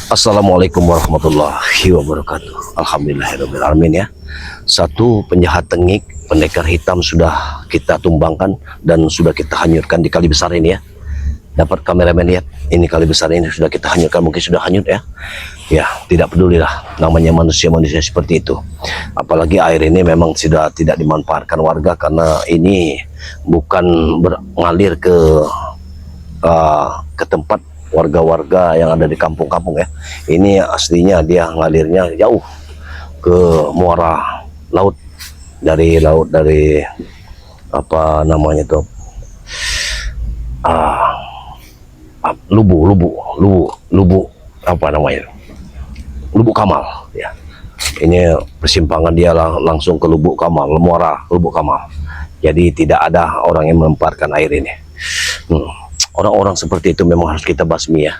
Assalamualaikum warahmatullahi wabarakatuh. Alhamdulillahirabbil alamin ya. Satu penjahat tengik, pendekar hitam sudah kita tumbangkan dan sudah kita hanyutkan di kali besar ini ya. Dapat kameramen lihat, ini kali besar ini sudah kita hanyutkan, mungkin sudah hanyut ya. Ya, tidak pedulilah, namanya manusia-manusia seperti itu. Apalagi air ini memang sudah tidak dimanfaatkan warga karena ini bukan mengalir ke tempat warga-warga yang ada di kampung-kampung ya. Ini aslinya dia ngalirnya jauh ke muara laut, dari apa namanya tuh, lubu apa namanya, Lubuk Kamal ya. Ini persimpangan dia langsung ke Lubuk Kamal, muara Lubuk Kamal. Jadi tidak ada orang yang memanfaatkan air ini. Orang-orang seperti itu memang harus kita basmi ya.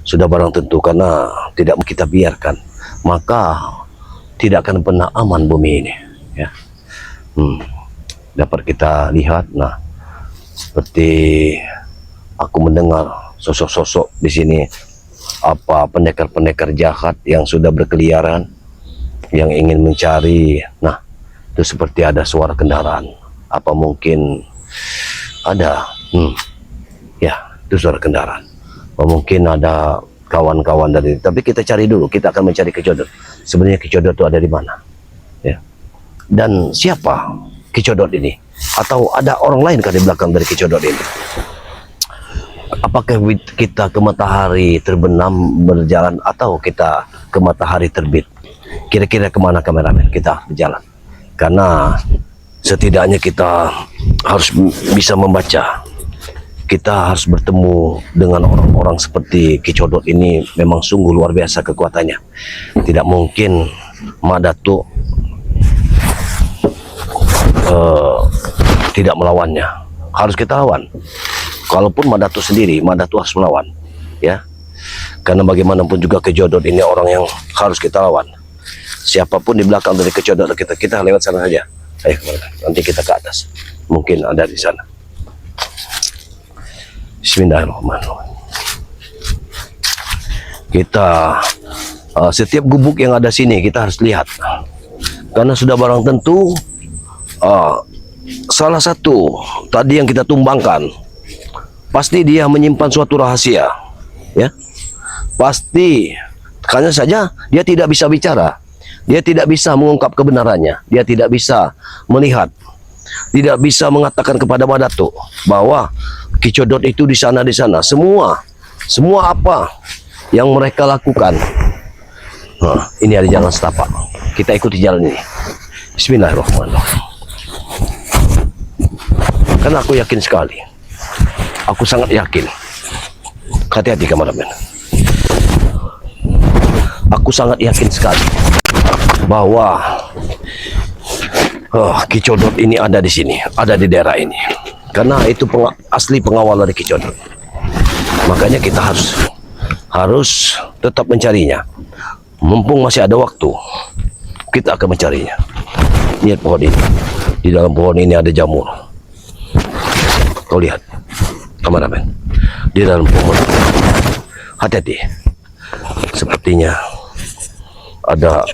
Sudah barang tentu, karena tidak kita biarkan, maka tidak akan pernah aman bumi ini ya. Dapat kita lihat, nah seperti aku mendengar sosok-sosok di sini, apa pendekar-pendekar jahat yang sudah berkeliaran, yang ingin mencari. Nah, itu seperti ada suara kendaraan. Apa mungkin ada? Ya, itu suara kendaraan. Mungkin ada kawan-kawan dari, tapi kita cari dulu. Kita akan mencari Kicodot. Sebenarnya Kicodot itu ada di mana? Ya. Dan siapa Kicodot ini? Atau ada orang lain kan di belakang dari Kicodot ini? Apakah kita ke matahari terbenam berjalan atau kita ke matahari terbit? Kira-kira kemana kameramen kita berjalan? Karena setidaknya kita harus bisa membaca. Kita harus bertemu dengan orang-orang seperti Kicodot ini, memang sungguh luar biasa kekuatannya. Tidak mungkin Mak Datuk tidak melawannya. Harus kita lawan. Kalaupun Mak Datuk sendiri, Mak Datuk harus melawan ya. Karena bagaimanapun juga Kicodot ini orang yang harus kita lawan. Siapapun di belakang dari Kicodot, kita lewat sana saja. Ayo, nanti kita ke atas. Mungkin ada di sana. Bismillahirrahmanirrahim. Kita setiap gubuk yang ada sini kita harus lihat, karena sudah barang tentu salah satu tadi yang kita tumbangkan pasti dia menyimpan suatu rahasia ya. Pasti, hanya saja dia tidak bisa bicara, dia tidak bisa mengungkap kebenarannya, dia tidak bisa melihat, tidak bisa mengatakan kepada Mak Datuk bahwa Kicodot itu di sana. Semua apa yang mereka lakukan. Nah, ini ada jalan setapak. Kita ikuti jalan ini. Bismillahirrahmanirrahim. Karena aku yakin sekali. Aku sangat yakin. Hati-hati kameramen. Aku sangat yakin sekali bahwa Kicodot ini ada di sini, ada di daerah ini. Karena itu asli pengawal dari Kicodot. Makanya kita harus tetap mencarinya. Mumpung masih ada waktu, kita akan mencarinya. Lihat pohon ini. Di dalam pohon ini ada jamur. Kau lihat, kameramen. Di dalam pohon. Hati-hati. Sepertinya ada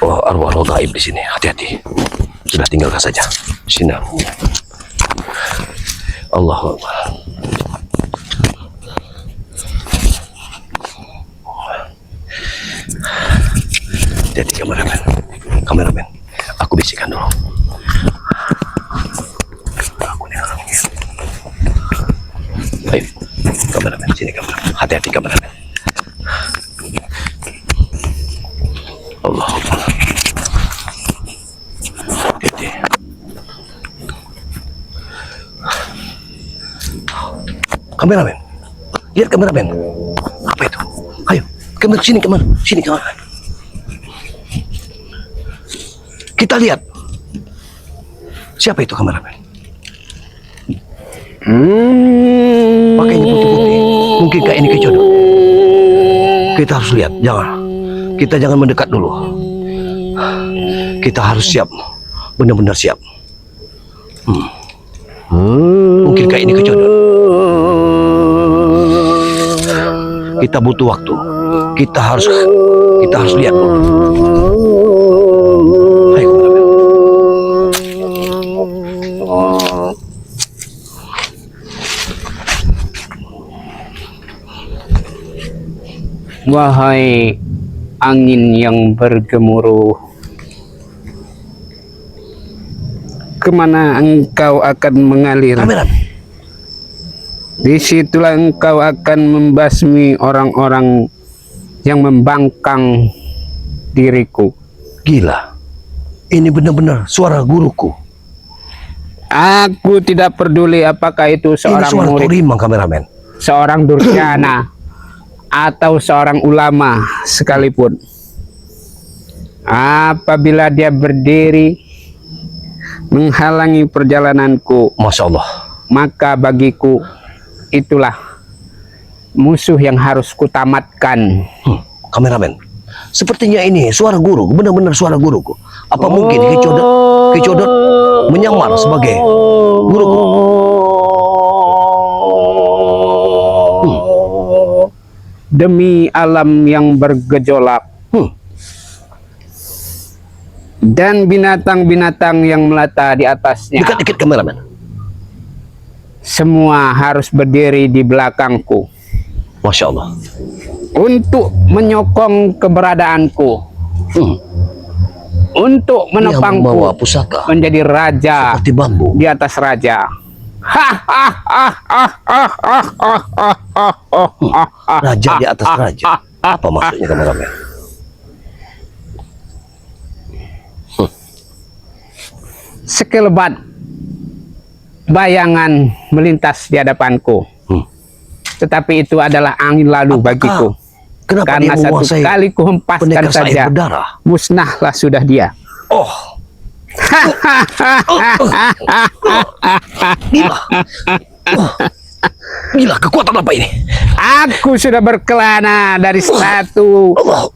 arwah-arwah gaib di sini. Hati-hati. Sudah, tinggalkan saja. Sini. Allahu Akbar. Jadi kameramen, aku bisikan dulu. Aku nih orangnya. Ayo, kameramen, sini kameramen. Hati-hati kameramen. Allahu Akbar. Hati-hati. Kameramen, lihat kameramen. Apa itu? Ayo, sini kameramen. Kita lihat. Siapa itu kameramen? Pakainya putih-putih. Mungkinkah ini Kicodot? Kita harus lihat. Kita jangan mendekat dulu. Kita harus siap. Benar-benar siap. Mungkinkah ini Kicodot? Kita butuh waktu. Kita harus lihat dulu. Ayo, kameramen. Wahai angin yang bergemuruh, kemana engkau akan mengalir? Kameramen. Disitulah engkau akan membasmi orang-orang yang membangkang diriku. Gila, ini benar-benar suara guruku. Aku tidak peduli apakah itu Ini seorang suara murid, Torimang, kameramen. seorang durjana, atau seorang ulama sekalipun. Apabila dia berdiri menghalangi perjalananku, Masya Allah. maka bagiku itulah musuh yang harus kutamatkan. Kameramen, sepertinya ini suara guru, benar-benar suara guruku. Apa mungkin Kicodot menyamar sebagai guruku? Demi alam yang bergejolak dan binatang-binatang yang melata di atasnya, Dekat dikit kameramen. semua harus berdiri di belakangku Masya Allah. untuk menyokong keberadaanku, untuk Dia membawa menopangku pusaka menjadi raja seperti bambu. di atas raja. Raja di atas raja. Apa maksudnya kameramen? Sekelebat bayangan melintas di hadapanku, tetapi itu adalah angin lalu bagiku. Kenapa Karena dia satu menguasai kali kuhempaskan pendekar saja, air berdarah? musnahlah sudah dia. Oh, gila. Gila, kekuatan apa ini? Aku sudah berkelana dari satu Allah.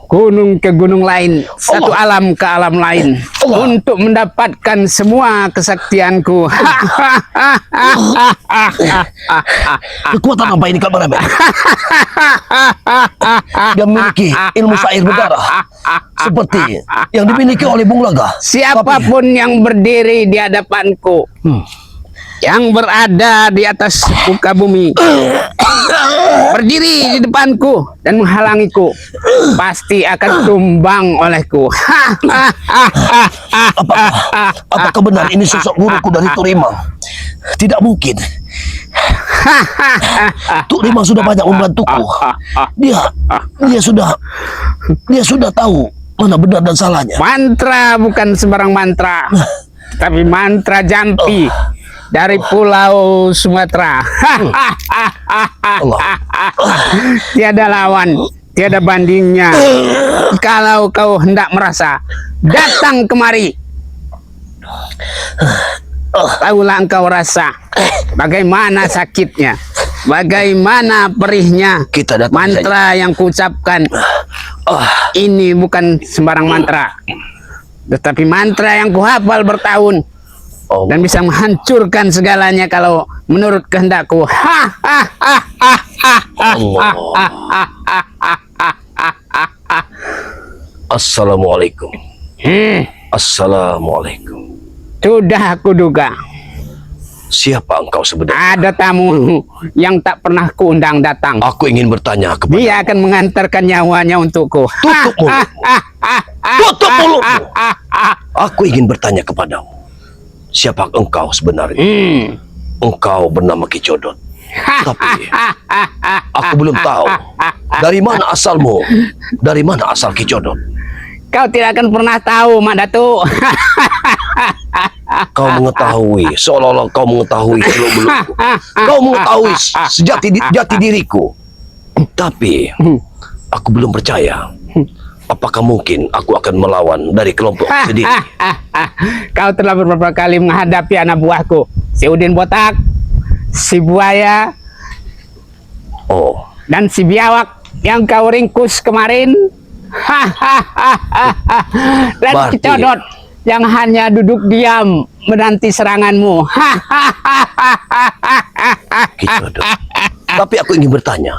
gunung ke gunung lain, satu alam ke alam lain, Allah. untuk mendapatkan semua kesaktianku. Kekuatan apa ini kameramen? Dia memiliki ilmu syair berdarah seperti yang dimiliki oleh Bung Laga. Siapapun yang berdiri di hadapanku, yang berada di atas muka bumi, berdiri di depanku dan menghalangiku, pasti akan tumbang olehku. Apakah benar ini sosok guruku dari Torimang? Tidak mungkin. Torimang sudah banyak membantuku. Dia sudah tahu mana benar dan salahnya. Mantra bukan sembarang mantra, tapi mantra Jampi dari Pulau Sumatera. Allah. Tiada lawan, tiada bandingnya. Kalau kau hendak merasa, datang kemari. Tahulah engkau rasa bagaimana sakitnya, bagaimana perihnya. Kita datang mantra yang kuucapkan ini bukan sembarang mantra, tetapi mantra yang kuhafal bertahun dan bisa menghancurkan segalanya kalau menurut kehendakku. Assalamualaikum. Assalamualaikum. Sudah aku duga Siapa engkau sebenarnya? ada tamu yang tak pernah kuundang datang. Aku ingin bertanya kepada. Dia akan mengantarkan nyawanya untukku. Tutup mulutmu. Tutup mulutmu. Aku ingin bertanya kepadamu. Siapa engkau sebenarnya? Engkau bernama Kicodot. Tapi aku belum tahu dari mana asalmu. Dari mana asal Kicodot? Kau tidak akan pernah tahu, Mak Datu. Kau mengetahui, seolah-olah kau mengetahui seluk-belukku. Kau mengetahui jati diriku. Tapi aku belum percaya. Apakah mungkin aku akan melawan dari kelompok sendiri? Kau telah beberapa kali menghadapi anak buahku, si Udin Botak, si Buaya, dan si Biawak yang kau ringkus kemarin. Dan Berarti- Kicodot yang hanya duduk diam menanti seranganmu. Kicodot. Tapi aku ingin bertanya.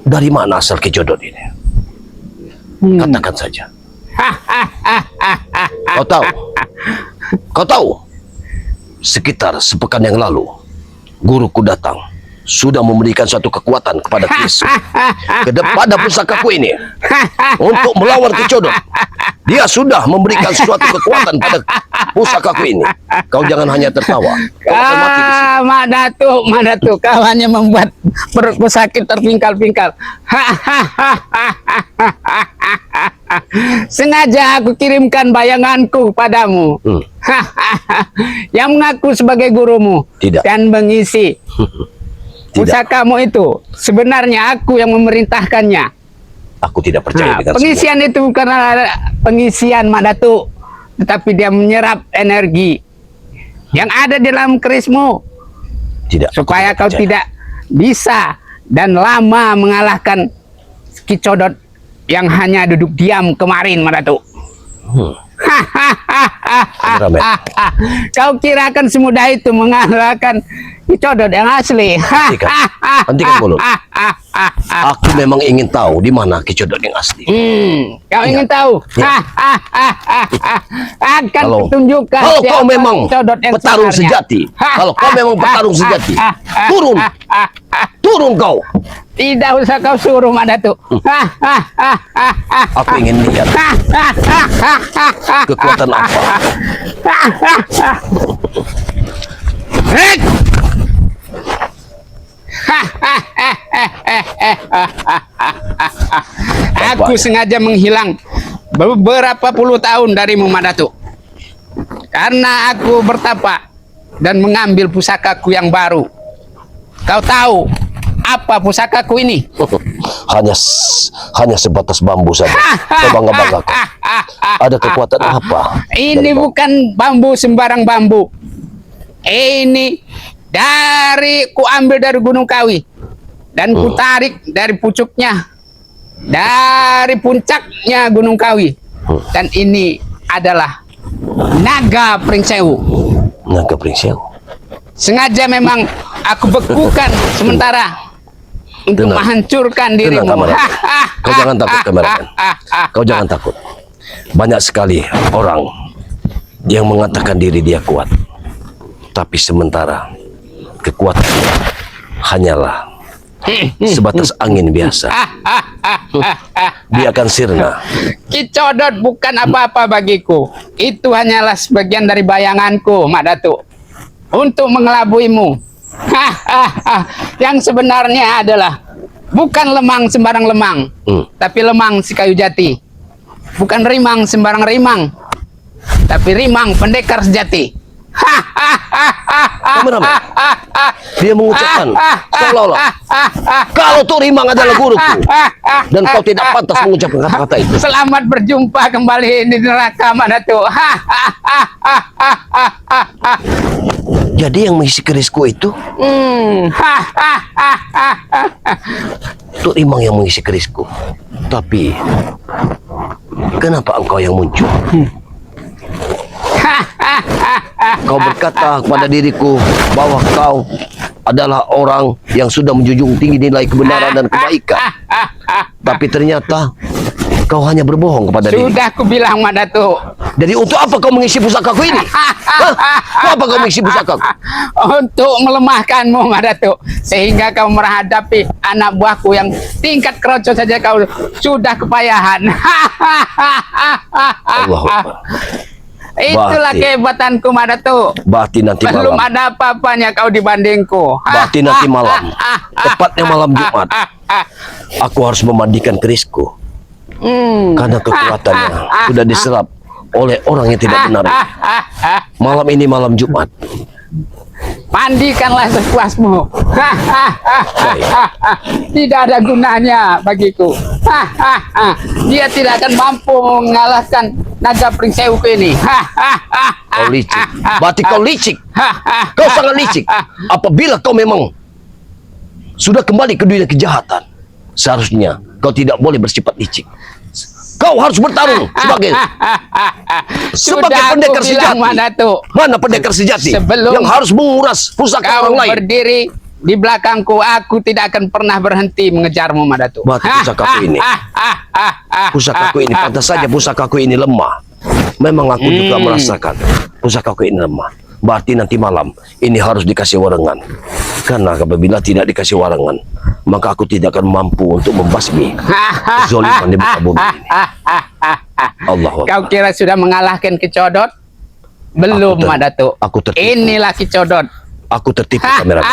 Dari mana asal Kicodot ini? Katakan saja. Kau tahu? Sekitar sepekan yang lalu, guruku datang. Sudah memberikan suatu kekuatan kepada Kris kepada pusakaku ini untuk melawan Kicodot. Dia sudah memberikan suatu kekuatan pada pusakaku ini. Kau jangan hanya tertawa. Kau akan mati di sini. Mak Datuk, kau hanya membuat perutku sakit terpingkal-pingkal. Sengaja aku kirimkan bayanganku padamu, yang mengaku sebagai gurumu. Tidak. Dan mengisi pusakamu itu. Sebenarnya aku yang memerintahkannya. Aku tidak percaya dengan pengisian itu bukan pengisian Mak Datuk, tetapi dia menyerap energi yang ada di dalam kerismu. Tidak. Supaya kau tidak bisa dan lama mengalahkan Kicodot yang hanya duduk diam kemarin, Mak Datuk. Kau kira akan semudah itu mengalahkan Kicodot yang asli? Hentikan mulut. Aku memang ingin tahu di mana Kicodot yang asli. Kau ingin tahu? Akan kutunjukkan. Kalau kau memang Kicodot yang petarung sebenarnya. sejati, kalau kau memang petarung sejati, turun kau. Tidak usah kau suruh, Mak Datuk. Aku ingin lihat kekuatan apa. Aku sengaja menghilang beberapa puluh tahun darimu, Mak Datuk, karena aku bertapa dan mengambil pusakaku yang baru. Kau tahu apa pusakaku ini? Hanya sebatas bambu saja. Kau bangga-banggakan. Ada kekuatan apa? Ini bukan bambu sembarang bambu. Ini kuambil dari Gunung Kawi dan kutarik dari pucuknya, dari puncaknya Gunung Kawi. Dan ini adalah naga Pringsewu. Naga Pringsewu. Sengaja memang aku bekukan sementara untuk menghancurkan dirimu. Kau jangan takut, kameramen. Kau jangan takut. Banyak sekali orang yang mengatakan diri dia kuat, tapi sementara kekuatannya hanyalah sebatas angin biasa. Dia akan sirna. Kicodot bukan apa-apa bagiku. Itu hanyalah sebagian dari bayanganku, Mak Datuk, untuk mengelabuimu. Yang sebenarnya adalah bukan lemang sembarang lemang, tapi lemang si kayu jati. Bukan rimang sembarang rimang, tapi rimang pendekar sejati. Kameramen, dia mengucapkan seolah-olah kalau tuh rimang adalah guruku, dan kau tidak pantas mengucapkan kata-kata itu. Selamat berjumpa kembali di neraka, Mak Datuk. Jadi yang mengisi kerisku itu Tuk Rimang yang mengisi kerisku. Tapi kenapa engkau yang muncul? Kau berkata kepada diriku bahwa kau adalah orang yang sudah menjunjung tinggi nilai kebenaran dan kebaikan. Tapi ternyata kau hanya berbohong kepada diri. Sudah aku bilang, Mak Datuk. Jadi untuk apa kau mengisi pusakaku ini? Untuk apa kau mengisi pusakaku? Untuk melemahkanmu, Mak Datuk, sehingga kau menghadapi anak buahku yang tingkat keroco saja kau sudah kepayahan. Allahu Akbar. Itulah kehebatanku, Mak Datuk. Berarti nanti belum malam. ada apa-apanya kau dibandingku. Berarti nanti malam, tepatnya malam Jumat, aku harus memandikan kerisku. Karena kekuatannya sudah diserap oleh orang yang tidak benar. Malam ini malam Jumat. Mandikanlah sepuasmu. Tidak ada gunanya bagiku. Dia tidak akan mampu mengalahkan naga Pringsewu ini. Kau licik. Berarti kau licik. Kau sangat licik. Apabila kau memang sudah kembali ke dunia kejahatan, seharusnya kau tidak boleh bersifat licik. Kau harus bertarung sebagai pendekar sejati. Mana pendekar sejati yang harus menguras pusaka orang lain? Berdiri di belakangku, aku tidak akan pernah berhenti mengejarmu, Madatu. Berarti pusakaku ini, pusakaku ini pantas saja pusakaku ini lemah. Memang aku juga merasakan pusakaku ini lemah. Berarti nanti malam ini harus dikasih warangan. Karena apabila tidak dikasih warangan, maka aku tidak akan mampu untuk membasmi kezaliman di muka bumi ini. Allah. Kau kira sudah mengalahkan Kicodot? Belum, Madatu. Aku tertipu. Inilah Kicodot. Aku tertipu, kamera.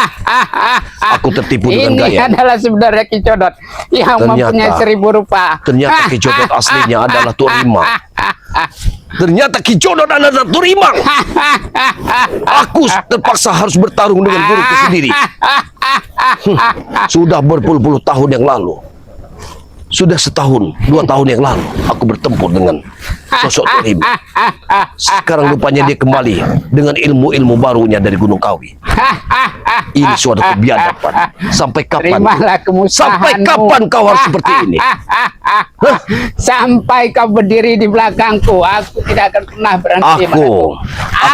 Aku tertipu dengan Ini gaya. adalah sebenarnya Kicodot yang mempunyai 1000 rupa. Ternyata Kicodot aslinya adalah Turimang. Ternyata Kicodot adalah Turimang. Aku terpaksa harus bertarung dengan guruku sendiri. Sudah berpuluh-puluh tahun yang lalu. Sudah setahun, 2 tahun yang lalu aku bertempur dengan sosok Turim. Sekarang rupanya dia kembali dengan ilmu-ilmu barunya dari Gunung Kawi. Ini suatu kebiadaban. Sampai kapan? Terimalah kemusahanmu. Sampai kapan kau harus seperti ini? Sampai kau berdiri di belakangku, aku tidak akan pernah berhenti.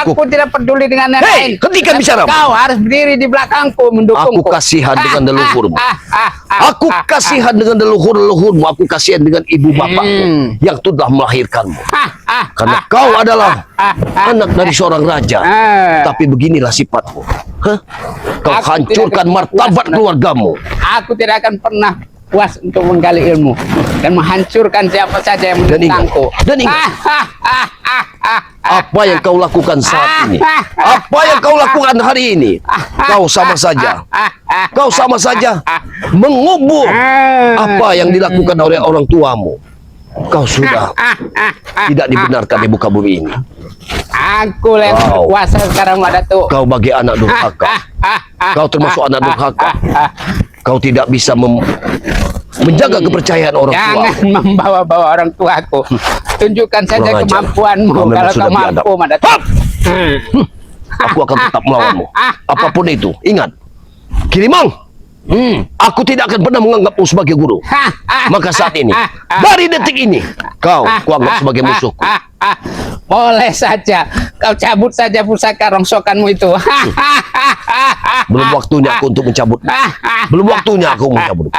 Aku tidak peduli dengan yang lain. Hentikan bicara. Kau harus berdiri di belakangku mendukungku. Aku kasihan dengan leluhurmu. Aku kasihan dengan leluhur-leluhurmu. Aku kasihan dengan ibu bapakmu yang telah melahirkanmu. Karena kau adalah anak dari seorang raja. Tapi beginilah sifatmu. Kau hancurkan martabat keluargamu. Aku tidak akan pernah puas untuk menggali ilmu dan menghancurkan siapa saja yang menentangku. Dan ingat, apa yang kau lakukan saat ini, apa yang kau lakukan hari ini, kau sama saja mengubur apa yang dilakukan oleh orang tuamu. Kau sudah tidak dibenarkan di muka bumi ini. Aku yang berkuasa sekarang, Madatu. Kau bagi anak durhaka. Kau termasuk anak durhaka. Kau tidak bisa menjaga kepercayaan orang tua. Jangan membawa-bawa orang tuaku. Tunjukkan saja kemampuanmu. Kalau kau mampu, Madatu. Aku akan tetap melawanmu. Apapun itu. Ingat, Kirimang, aku tidak akan pernah menganggapmu sebagai guru. Maka saat ini, dari detik ini, kau kuanggap sebagai musuhku. Boleh saja. Kau cabut saja pusaka rongsokanmu itu. Belum waktunya aku untuk mencabut. Belum waktunya aku mencabut.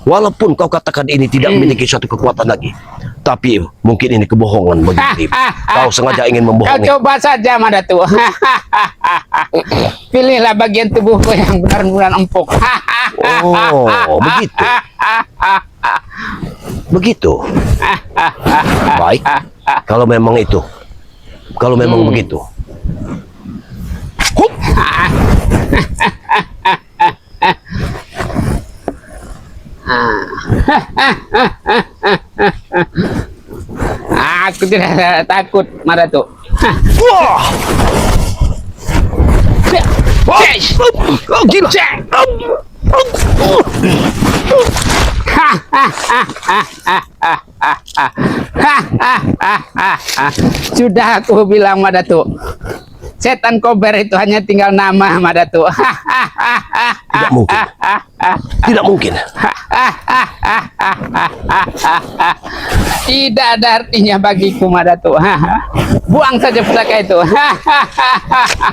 Walaupun kau katakan ini tidak memiliki suatu kekuatan lagi, tapi mungkin ini kebohongan bagi dirimu. Kau sengaja ingin membohongi. Kau coba saja, Madatu. Pilihlah bagian tubuhku yang benar-benar empuk. Oh, begitu. Begitu. Baik. Kalau memang itu. Kalau memang begitu. Hup. Aku tidak takut, Madatu. Wah. Oh, gila. Sudah aku bilang, Madatu. Setan Kober itu hanya tinggal nama, Madatu. Tidak mungkin. Tidak mungkin. Tidak ada artinya bagiku, Madatu. Buang saja pusaka itu.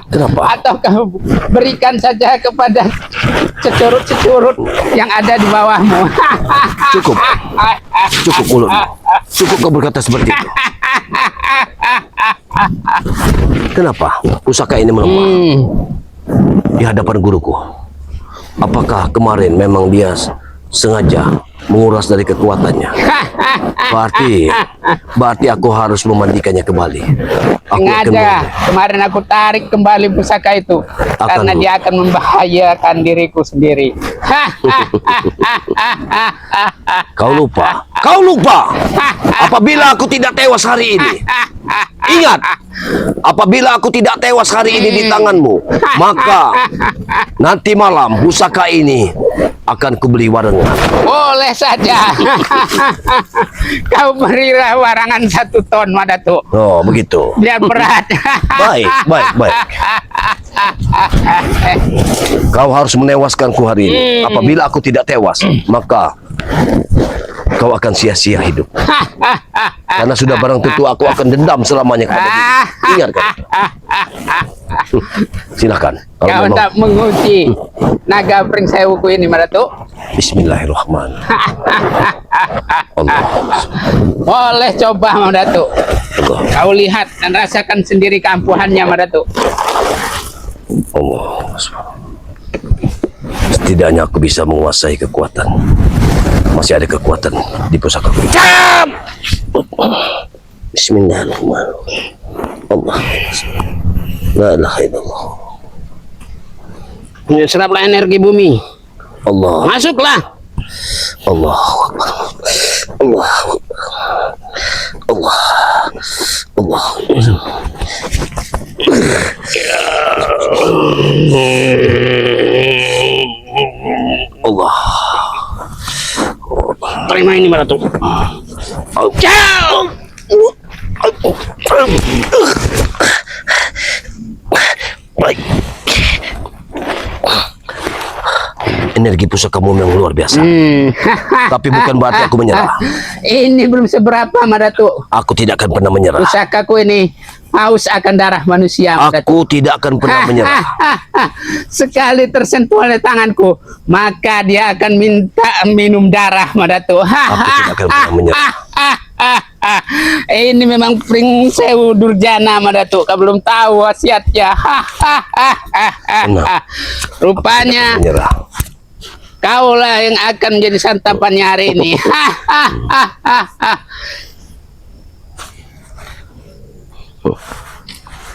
Kenapa? Atau kau berikan saja kepada cecurut-cecurut yang ada di bawahmu. Cukup. Cukup mulutmu. Cukup kau berkata seperti itu. Kenapa pusaka ini melemah di hadapan guruku? Apakah kemarin memang dia sengaja menguras dari kekuatannya? Berarti aku harus memandikannya kembali. Sengaja kemarin aku tarik kembali pusaka itu karena dia akan membahayakan diriku sendiri. Kau lupa apabila aku tidak tewas hari ini. Ingat, apabila aku tidak tewas hari ini di tanganmu, maka nanti malam pusaka ini akan kubeli warangan. Boleh saja. Kau berilah warangan 1 ton, Madatu. Oh, begitu. Biar berat. Baik. Kau harus menewaskanku hari ini. Apabila aku tidak tewas, maka kau akan sia-sia hidup. Karena sudah barang tentu aku akan dendam selamanya kepada dirimu. Ingatkan. Silakan. Kalau Kau memang tak menguji naga pring sewuku ini, Datuk. Bismillahirrahmanirrahim. Allah. Boleh coba, Datuk. Allah. Kau lihat dan rasakan sendiri keampuhannya, Datuk. Allah. Setidaknya aku bisa menguasai kekuatan. Masih ada kekuatan di pusaka. Bismillahirrahmanirrahim. Allah. La ilaha illallah. Seraplah energi bumi. Allah. Masuklah. Allah. Allah. Allah. Allah. Allah. Terima ini, Datuk. Baik. Energi pusakamu memang luar biasa. Tapi bukan berarti aku menyerah. Ini belum seberapa, Datuk. Aku tidak akan pernah menyerah. Pusakaku ini haus akan darah manusia, Datuk. Aku tidak akan pernah menyerah. Sekali tersentuh oleh tanganku, maka dia akan minta minum darah, Datuk. Aku tidak akan pernah menyerah. Ini memang pring sewu durjana, Datuk. Kau belum tahu wasiatnya. Rupanya Menyerah. kaulah yang akan menjadi santapannya hari ini.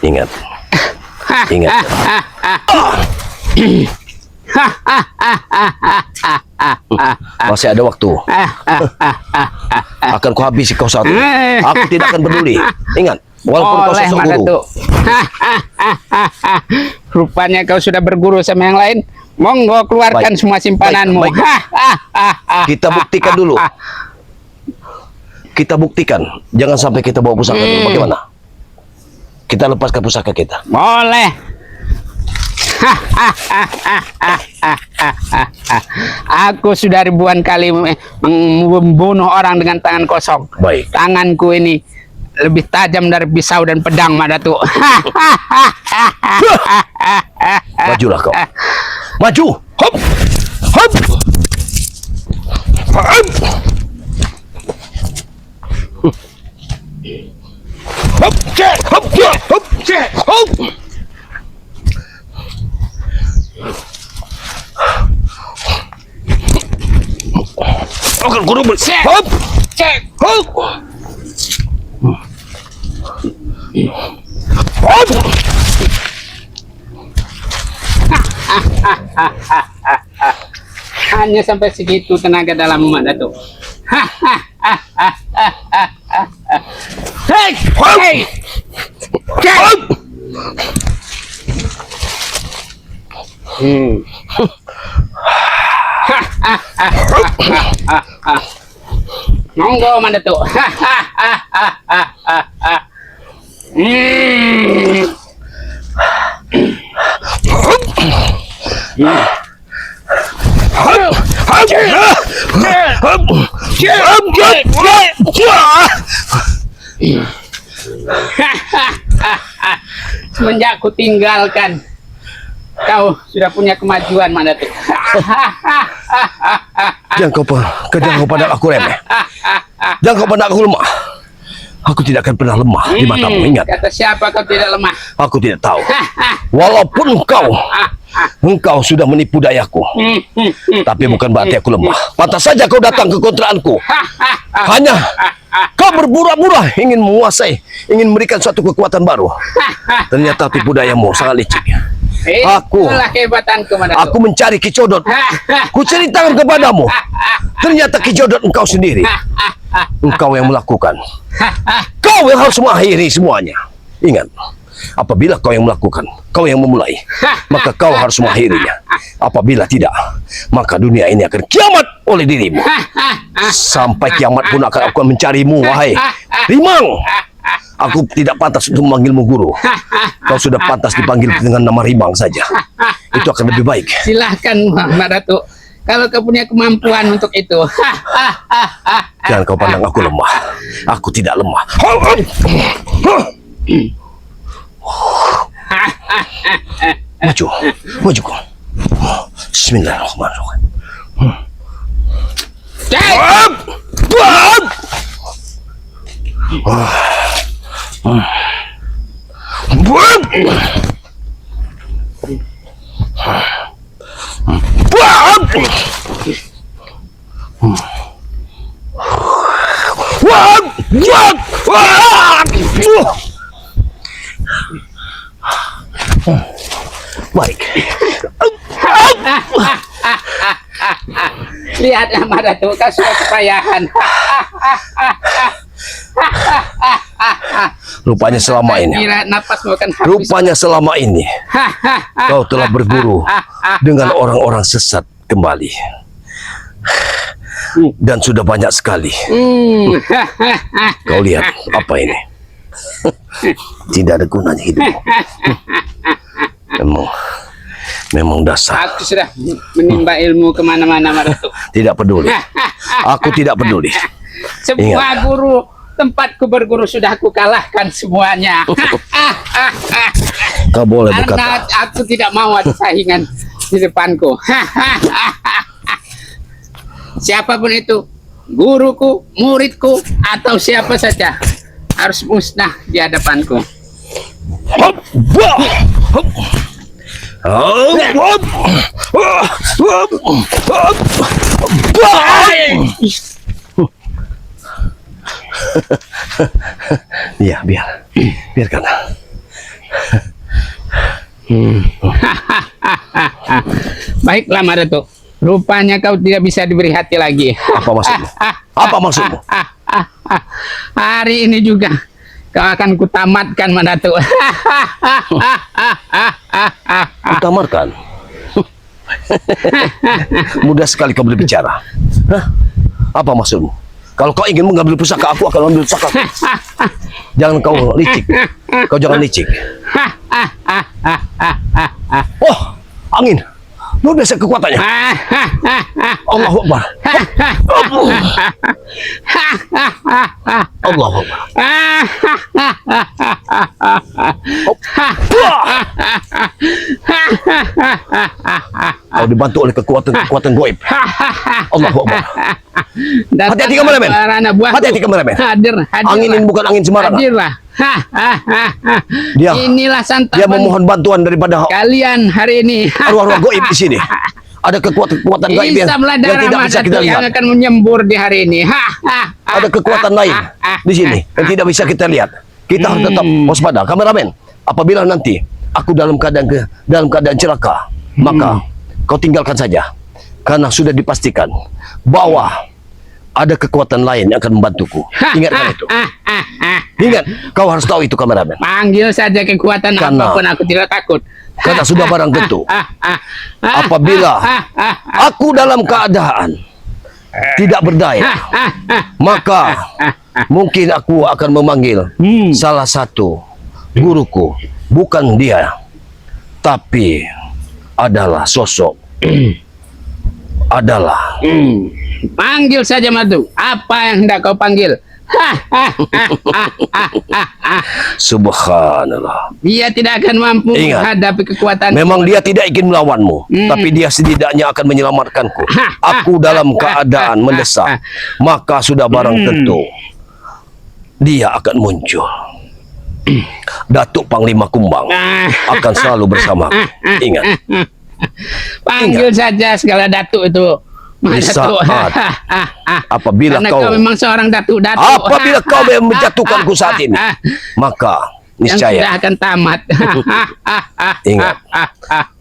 Ingat. Ingat. Masih ada waktu. Akan kuhabisi kau satu. Aku tidak akan peduli. Ingat, walaupun kau Oleh, sosok guru. Datuk. Rupanya kau sudah berguru sama yang lain. Monggo keluarkan Baik. semua simpananmu. Baik, Kita buktikan dulu. Kita buktikan. Jangan sampai kita bawa pusaka dulu. Bagaimana? Kita lepaskan pusaka kita. Boleh. Aku sudah ribuan kali membunuh orang dengan tangan kosong. Baik. Tanganku ini lebih tajam dari pisau dan pedang, Datuk. Majulah kau. Maju. Hop. Hop. Hop. Hop. Cek. Hop. Hop. Cek. Hop. Akan guru bersih. Hop. Cek. Hop. Hop. Hanya sampai segitu tenaga dalam Datuk. Hei, hei, Hop. Monggo, Datuk. Semenjak ku tinggalkan, kau sudah punya kemajuan, Datuk. Jangan kau pandang aku remeh. Jangan kau pandang aku lemah. Aku tidak akan pernah lemah di matamu, ingat. Kata siapa kau tidak lemah? Aku tidak tahu. Walaupun engkau sudah menipu dayaku, tapi bukan berarti aku lemah. Pantas saja kau datang ke kontraanku. Hanya kau berpura-pura ingin menguasai, ingin memberikan suatu kekuatan baru. Ternyata tipu dayamu sangat licik. Itulah kehebatanku, Datuk. Aku mencari Ki Codot. Ku ceritakan kepadamu. Ternyata Ki Codot engkau sendiri. Engkau yang melakukan. Kau yang harus mengakhiri semuanya. Ingat, apabila kau yang melakukan, kau yang memulai, maka kau harus mengakhirinya. Apabila tidak, maka dunia ini akan kiamat oleh dirimu. Sampai kiamat pun akan mencarimu, wahai Rimang. Aku tidak pantas untuk memanggilmu guru. Kau sudah pantas dipanggil dengan nama Rimang saja. Itu akan lebih baik. Silahkan, Datuk. kalau kau punya kemampuan untuk itu. Jangan kau pandang aku lemah. Aku tidak lemah. Maju, maju kau. Bismillahirrahmanirrahim. Baik. Lihatlah Madatu, kau sudah kepayahan. Rupanya selama ini. Kira napasmu akan habis. Rupanya selama ini kau telah berguru dengan orang-orang sesat kembali. Dan sudah banyak sekali. Kau lihat apa ini? Tidak ada gunanya hidupmu. Memang dasar. Aku sudah menimba ilmu kemana-mana Madatu. Tidak peduli. Aku tidak peduli. Semua guru tempatku berguru sudah aku kalahkan semuanya. Kau boleh Karena berkata. aku tidak mau ada saingan di depanku. Siapapun itu, guruku, muridku, atau siapa saja harus musnah di hadapanku. Ya, biarkan. Baiklah Madatu, rupanya kau tidak bisa diberi hati lagi. Apa maksudmu? Apa maksudmu? Hari ini juga kau akan kutamatkan Madatu. Utamarkan. Mudah sekali kau berbicara. Hah? Apa maksudmu? Kalau kau ingin mengambil pusaka, aku akan ambil pusaka. Jangan kau licik. Kau jangan licik. Oh, angin. Luar biasa kekuatannya. Allahu Akbar. Allahu Akbar. Kau dibantu oleh kekuatan goib. Allahu Akbar. Hati-hati kameramen. Hati-hati kameramen. Hadir. Angin ini bukan angin sembarangan. Hadirlah. Inilah santapan. Dia memohon bantuan daripada Kalian hari ini. arwah-arwah goib di sini. Ada kekuatan gaib yang tidak bisa kita lihat. Yang akan menyembur di hari ini. Ada kekuatan lain di sini yang tidak bisa kita lihat. Kita harus tetap waspada. Kameramen, apabila nanti aku dalam keadaan celaka, maka kau tinggalkan saja, karena sudah dipastikan bahwa ada kekuatan lain yang akan membantuku. Ingatkan itu. Ingat, kau harus tahu itu kameramen. Panggil saja kekuatan apapun, aku tidak takut. Karena sudah barang tentu. Apabila aku dalam keadaan tidak berdaya, maka mungkin aku akan memanggil salah satu guruku. Bukan dia, tapi adalah sosok. Adalah Panggil saja Madu. Apa yang hendak kau panggil? Subhanallah. Dia tidak akan mampu menghadapi kekuatan. Memang dia tidak ingin melawanmu, tapi dia setidaknya akan menyelamatkanku. Aku dalam keadaan mendesak, maka sudah barang tentu dia akan muncul. Datuk Panglima Kumbang akan selalu bersamaku. Ingat. Panggil saja segala datuk itu. Di saat apabila Karena kau memang seorang datuk. Apabila kau menjatuhkanku saat ini, maka yang sudah niscaya akan tamat. ingat,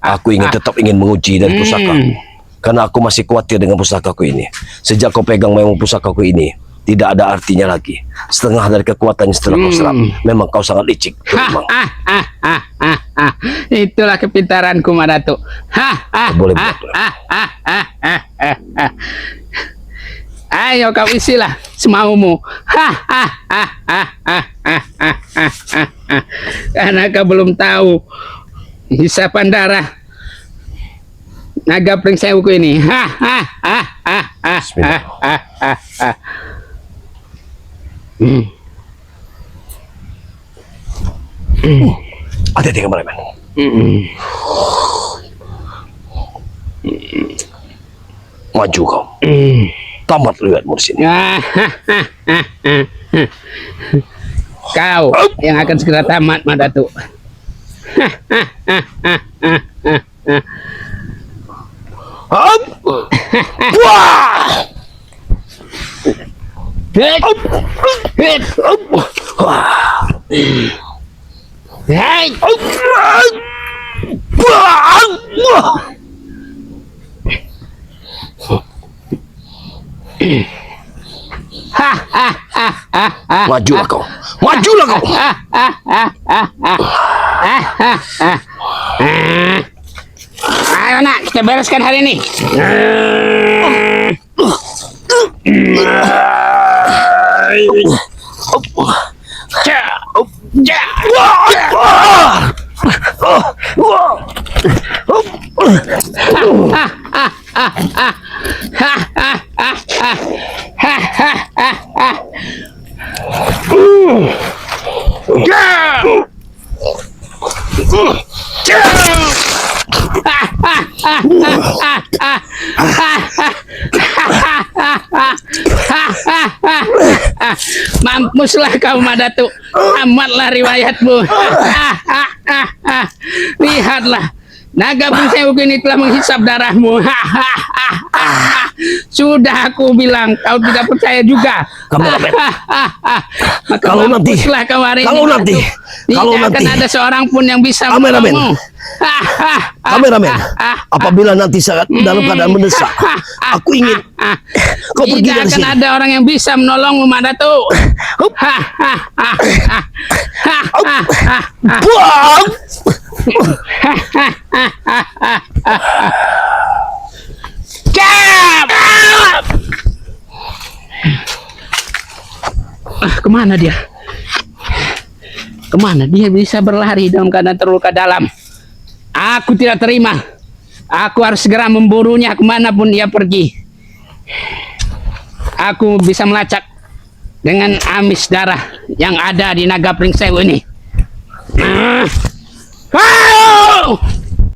aku tetap ingin menguji dari pusakaku, karena aku masih khawatir dengan pusakaku ini. Sejak kau pegang memang pusakaku ini tidak ada artinya lagi. Setengah dari kekuatannya setelah kau serap. Memang kau sangat licik. Memang. Itulah kepintaranku Madatu. Boleh begitu. Ayo kau isilah semaumu. Karena kau belum tahu hisapan darah naga pringsewku ini. Bismillah. Hati-hati kameramen. Maju kau. Tamat lihatmu di sini. Kau yang akan segera tamat, Madatu. Wah! Majulah kau. Majulah kau. Ayo nak, kita bereskan hari ini. Mampuslah kau, Madatu. Amatlah riwayatmu. Lihatlah, naga pringsewku ini telah menghisap darahmu. Sudah aku bilang, kau tidak percaya juga. Kameramen. Maka Kalau nanti- mampuslah kau hari ini, kalau nanti- Madatu. kalau Tidak akan nanti- ada seorang pun yang bisa Kameramen. menolongmu. Kameramen, apabila nanti saat dalam keadaan mendesak, aku ingin kau pergi Tidak dari akan sini. ada orang yang bisa menolongmu, Madatu. Buang! Kemana dia? Kemana dia bisa berlari dalam keadaan terluka dalam? Aku tidak terima. Aku harus segera memburunya kemanapun dia pergi. Aku bisa melacak dengan amis darah yang ada di naga pringsewu ini.